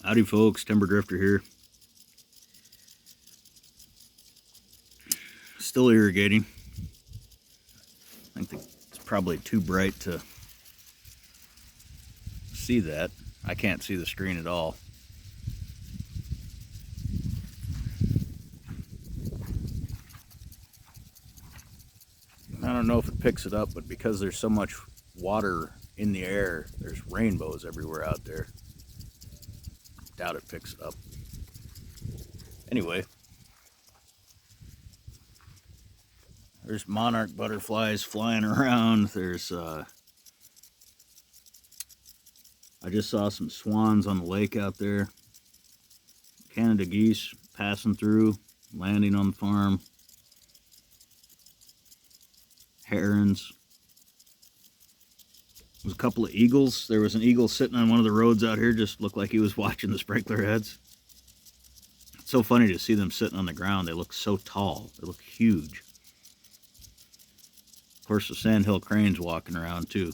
Howdy folks, Timber Drifter here. Still irrigating. I think it's probably too bright to see that. I can't see the screen at all. I don't know if it picks it up, but because there's so much water in the air, there's rainbows everywhere out there. Doubt it picks it up. Anyway, there's monarch butterflies flying around. There's I just saw some swans on the lake out there. Canada geese passing through, landing on the farm. Herons. There's a couple of eagles. There was an eagle sitting on one of the roads out here, just looked like he was watching the sprinkler heads. It's so funny to see them sitting on the ground. They look so tall. They look huge. Of course, the sandhill crane's walking around too.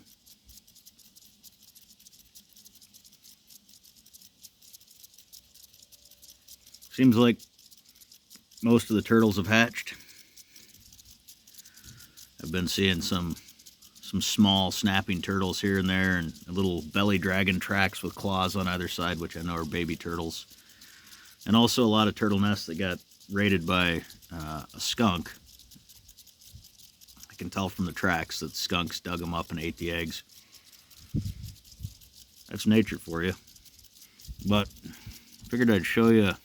Seems like most of the turtles have hatched. I've been seeing some small snapping turtles here and there, and little belly dragon tracks with claws on either side, which I know are baby turtles. And also a lot of turtle nests that got raided by a skunk. I can tell from the tracks that skunks dug them up and ate the eggs. That's nature for you. But I figured I'd show you a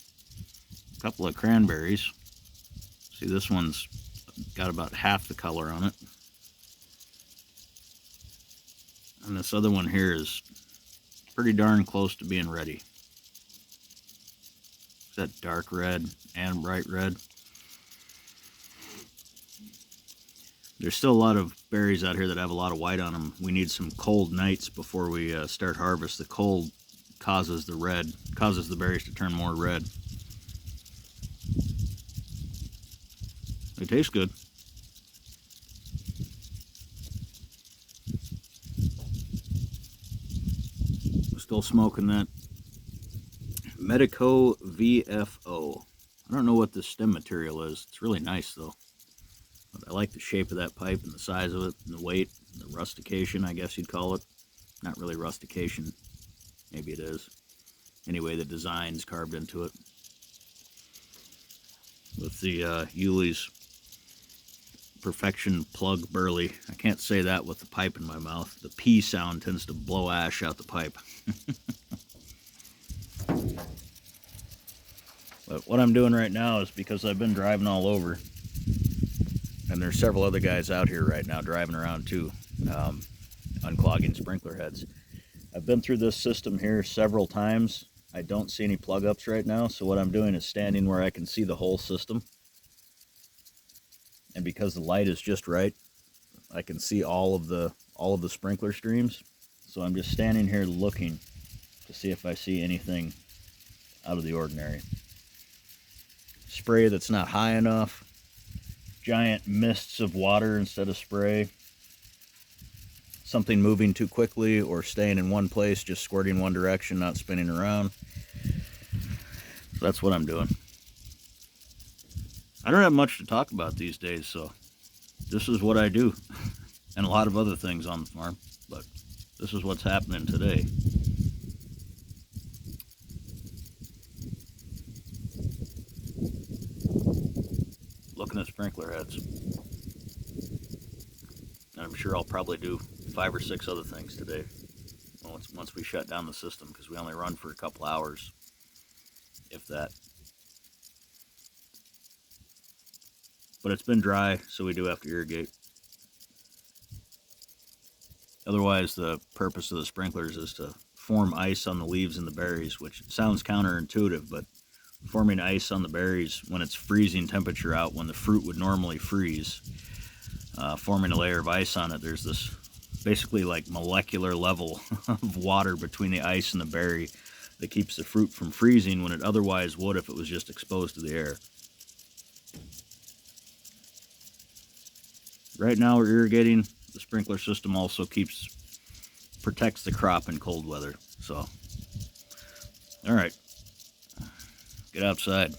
couple of cranberries. See, this one's got about half the color on it. And this other one here is pretty darn close to being ready. It's that dark red and bright red. There's still a lot of berries out here that have a lot of white on them. We need some cold nights before we start harvest. The cold causes the berries to turn more red. They taste good. Still smoking that Medico VFO. I don't know what this stem material is. It's really nice though. But I like the shape of that pipe and the size of it and the weight, the rustication, I guess you'd call it. Not really rustication. Maybe it is. Anyway, the design's carved into it. With the Yuli's Perfection Plug Burley. I can't say that with the pipe in my mouth. The P sound tends to blow ash out the pipe. But what I'm doing right now is because I've been driving all over, and there's several other guys out here right now driving around too, unclogging sprinkler heads. I've been through this system here several times. I don't see any plug ups right now, so what I'm doing is standing where I can see the whole system. And because the light is just right, I can see all of the sprinkler streams. So I'm just standing here looking to see if I see anything out of the ordinary. Spray that's not high enough, giant mists of water instead of spray, something moving too quickly or staying in one place, just squirting one direction, not spinning around. So that's what I'm doing. I don't have much to talk about these days, so this is what I do. And a lot of other things on the farm, but this is what's happening today. Looking at sprinkler heads. And I'm sure I'll probably do 5 or 6 other things today once we shut down the system, because we only run for a couple hours, if that. But it's been dry, so we do have to irrigate. Otherwise, the purpose of the sprinklers is to form ice on the leaves and the berries, which sounds counterintuitive, but forming ice on the berries when it's freezing temperature out, when the fruit would normally freeze, forming a layer of ice on it, there's this basically like molecular level of water between the ice and the berry that keeps the fruit from freezing when it otherwise would if it was just exposed to the air. Right now we're irrigating. The sprinkler system also protects the crop in cold weather. So All right, get outside.